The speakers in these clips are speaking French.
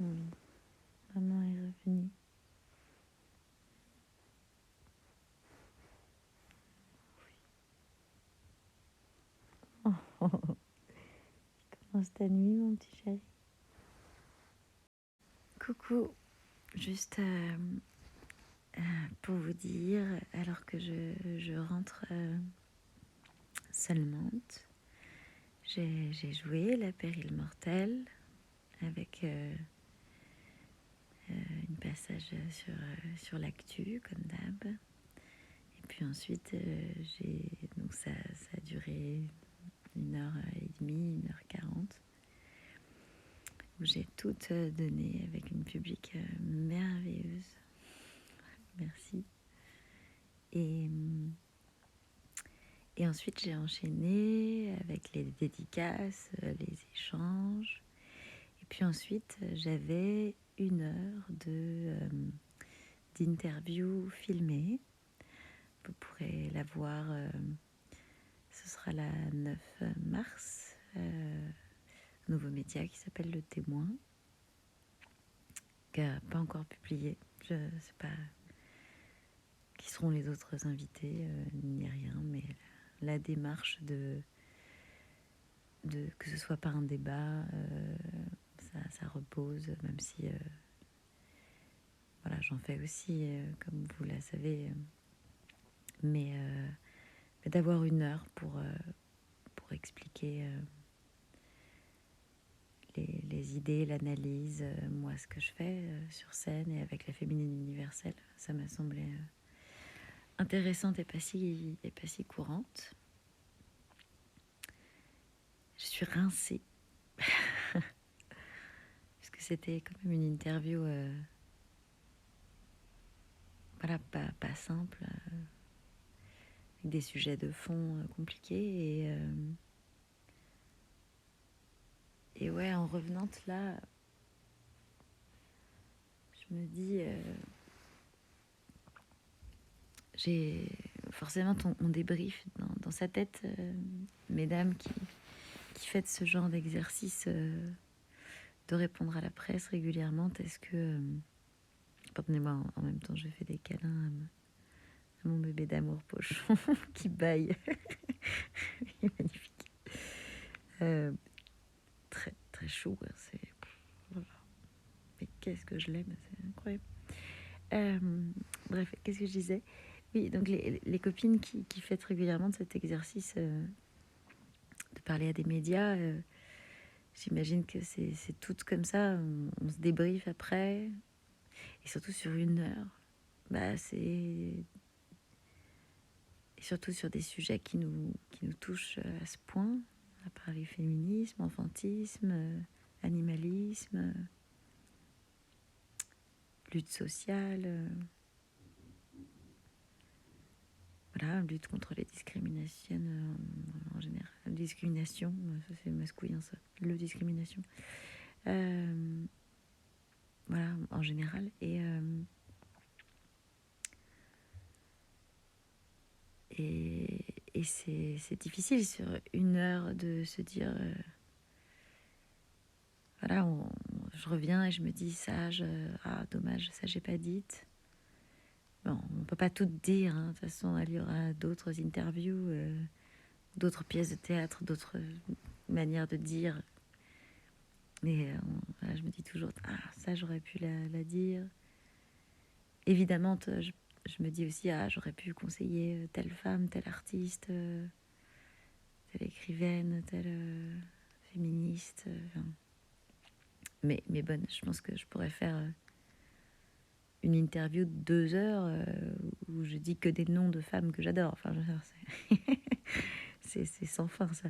Oui, maman est revenue. Oh, oh, oh. Comment ta nuit, mon petit chéri? Coucou, juste pour vous dire, alors que je rentre seulement, j'ai joué La Pérille Mortelle avec une passage sur l'actu, comme d'hab. Et puis ensuite, donc ça a duré 1h30, 1h40, où j'ai tout donné avec une public merveilleuse. Merci. Et ensuite, j'ai enchaîné avec les dédicaces, les échanges. Et puis ensuite, j'avais 1 heure d'interview filmée. Vous pourrez la voir, ce sera la 9 mars, un nouveau média qui s'appelle Le Témoin, qui n'a pas encore publié. Je ne sais pas qui seront les autres invités, ni rien, mais la démarche de que ce soit pas un débat, ça repose, même si voilà, j'en fais aussi, comme vous la savez, mais d'avoir 1 heure pour expliquer les idées, l'analyse, moi ce que je fais sur scène et avec la féminine universelle, ça m'a semblé intéressante et pas si courante. Je suis rincée parce que c'était quand même une interview voilà, pas simple, avec des sujets de fond compliqués. Et ouais, en revenant là, je me dis, j'ai forcément on débrief dans sa tête, mesdames qui faites ce genre d'exercice de répondre à la presse régulièrement. Est-ce que, pardonnez-moi, en même temps, je fais des câlins à mon bébé d'amour pochon qui bâille. Il est magnifique. Très, très chou. C'est... Mais qu'est-ce que je l'aime, c'est incroyable. Bref, qu'est-ce que je disais? Oui, donc les copines qui fêtent régulièrement de cet exercice de parler à des médias, j'imagine que c'est toutes comme ça. On se débriefe après, et surtout sur 1 heure. Et surtout sur des sujets qui nous touchent à ce point. On a parlé féminisme, enfantisme, animalisme, lutte sociale, voilà, lutte contre les discriminations en général. Discrimination, ça c'est masculin ça. Le discrimination. Voilà, en général. Et c'est difficile sur 1 heure de se dire voilà, je reviens et je me dis ça, dommage, ça j'ai pas dit. Bon, on peut pas tout dire, hein. De toute façon, il y aura d'autres interviews, d'autres pièces de théâtre, d'autres manières de dire. Mais voilà, je me dis toujours, ça j'aurais pu la dire. Évidemment, je me dis aussi, j'aurais pu conseiller telle femme, telle artiste, telle écrivaine, telle féministe. Mais bonne, je pense que je pourrais faire une interview de 2 heures où je dis que des noms de femmes que j'adore. Enfin, c'est sans fin, ça.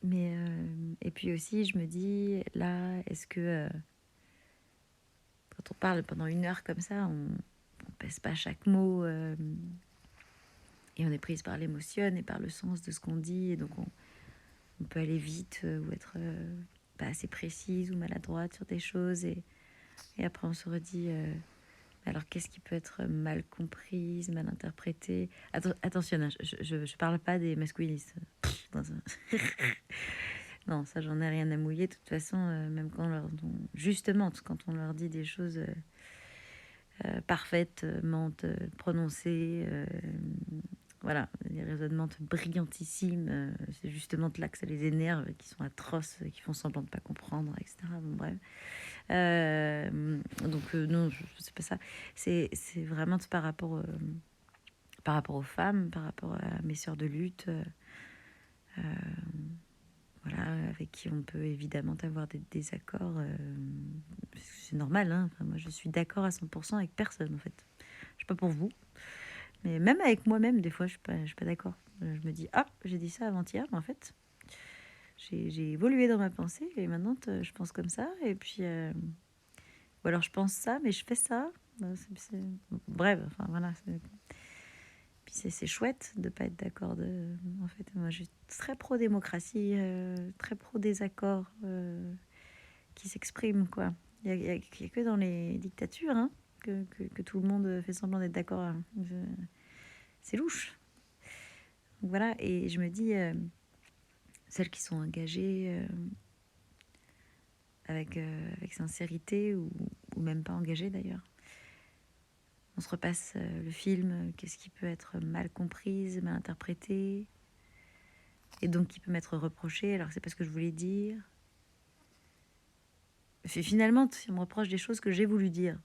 Mais et puis aussi, je me dis, là, est-ce que quand on parle pendant 1 heure comme ça, on pèse pas chaque mot et on est prise par l'émotion et par le sens de ce qu'on dit, et donc on peut aller vite ou être pas assez précise ou maladroite sur des choses, et après on se redit alors qu'est-ce qui peut être mal comprise, mal interprété. Attention, je parle pas des masculinistes Non, ça, j'en ai rien à mouiller. De toute façon, même justement, quand on leur dit des choses parfaitement prononcées, voilà, des raisonnements brillantissimes, c'est justement de là que ça les énerve, qui sont atroces, qui font semblant de pas comprendre, etc. Bon, bref. Donc non, c'est pas ça. C'est vraiment par rapport aux femmes, par rapport à mes sœurs de lutte, voilà, avec qui on peut évidemment avoir des désaccords. C'est normal, hein. Enfin, moi, je suis d'accord à 100% avec personne, en fait. Je sais pas pour vous, mais même avec moi-même, des fois, je suis pas d'accord. Je me dis, ah, j'ai dit ça avant-hier, mais en fait, j'ai évolué dans ma pensée et maintenant, je pense comme ça. Et puis, ou alors je pense ça, mais je fais ça. Bref, enfin voilà. Puis c'est chouette de pas être d'accord. En fait, moi, je suis très pro-démocratie, très pro-désaccord qui s'expriment, quoi. Il y a que dans les dictatures hein, que tout le monde fait semblant d'être d'accord. Hein. C'est louche. Donc voilà, et je me dis, celles qui sont engagées avec sincérité ou même pas engagées d'ailleurs, on se repasse le film, qu'est-ce qui peut être mal comprise, mal interprété, et donc qui peut m'être reproché alors que c'est pas ce que je voulais dire. Finalement, si on me reproche des choses que j'ai voulu dire,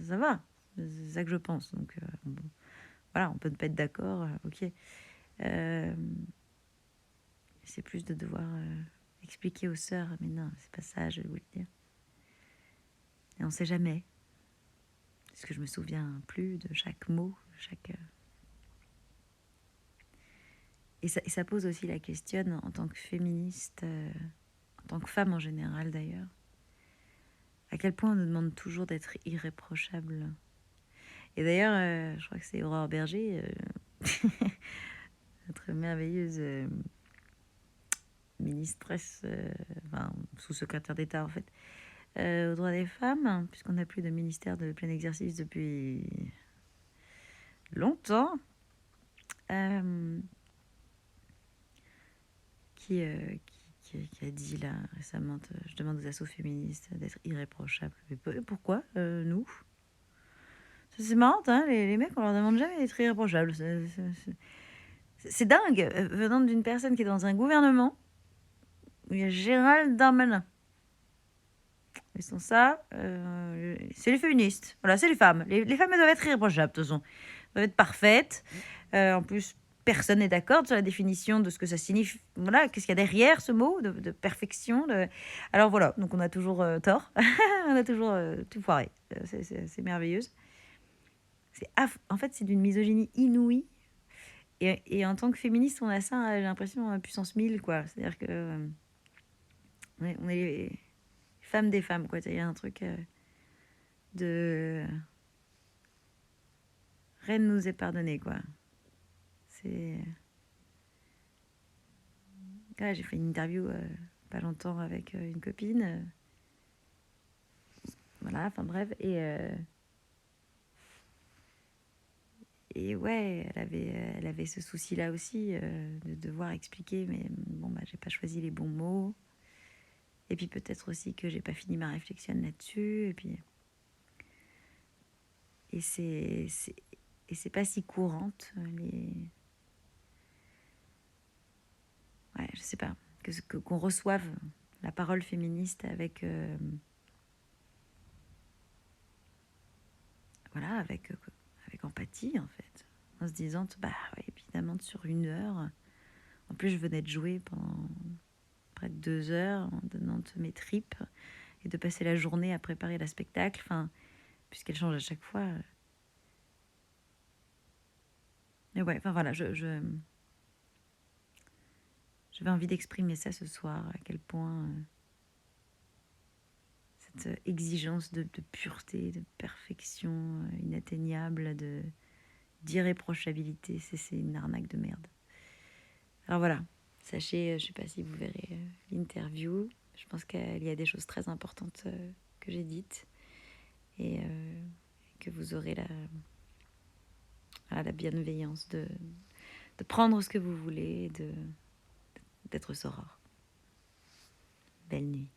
ça va, c'est ça que je pense. Donc bon, voilà, on peut ne pas être d'accord, ok. C'est plus de devoir expliquer aux sœurs, mais non, c'est pas ça, je vais vous le dire. Et on sait jamais, parce que je me souviens plus de chaque mot, chaque... Et ça pose aussi la question, en tant que féministe, en tant que femme en général d'ailleurs, à quel point on nous demande toujours d'être irréprochable. Et d'ailleurs, je crois que c'est Aurore Berger, notre merveilleuse ministresse, enfin, sous-secrétaire d'État en fait, aux droits des femmes, puisqu'on n'a plus de ministère de plein exercice depuis longtemps, qui a dit là récemment, je demande aux assos féministes d'être irréprochables. Mais pourquoi nous? C'est marrant, hein, les mecs, on leur demande jamais d'être irréprochables. C'est dingue, venant d'une personne qui est dans un gouvernement où il y a Gérald Darmanin. Ils sont ça, c'est les féministes. Voilà, c'est les femmes. Les femmes, elles doivent être irréprochables, de toute façon. Elles doivent être parfaites. En plus, personne n'est d'accord sur la définition de ce que ça signifie. Voilà, qu'est-ce qu'il y a derrière ce mot de perfection. Alors voilà, donc on a toujours tort. On a toujours tout foiré. C'est merveilleuse. En fait, c'est d'une misogynie inouïe. Et en tant que féministe, on a ça, j'ai l'impression, à puissance 1000, quoi. C'est-à-dire que on est les femmes des femmes, quoi. Il y a un truc de... Reine nous est pardonnée, quoi. C'est... Là, j'ai fait une interview pas longtemps avec une copine. Voilà, enfin bref. Et ouais, elle avait ce souci-là aussi de devoir expliquer, mais bon, bah, j'ai pas choisi les bons mots. Et puis peut-être aussi que j'ai pas fini ma réflexion là-dessus. Et c'est pas si courante, Ouais, je sais pas. Qu'on reçoive la parole féministe avec... voilà, avec empathie, en fait. En se disant, bah ouais, évidemment, sur 1 heure... En plus, je venais de jouer pendant près de 2 heures en donnant mes tripes et de passer la journée à préparer la spectacle, enfin, puisqu'elle change à chaque fois. Mais ouais, enfin voilà, j'avais envie d'exprimer ça ce soir, à quel point cette exigence de pureté, de perfection inatteignable, d'irréprochabilité, c'est une arnaque de merde. Alors voilà, sachez, je sais pas si vous verrez l'interview, je pense qu'il y a des choses très importantes que j'ai dites et que vous aurez la bienveillance de prendre ce que vous voulez et d'être soror. Belle nuit.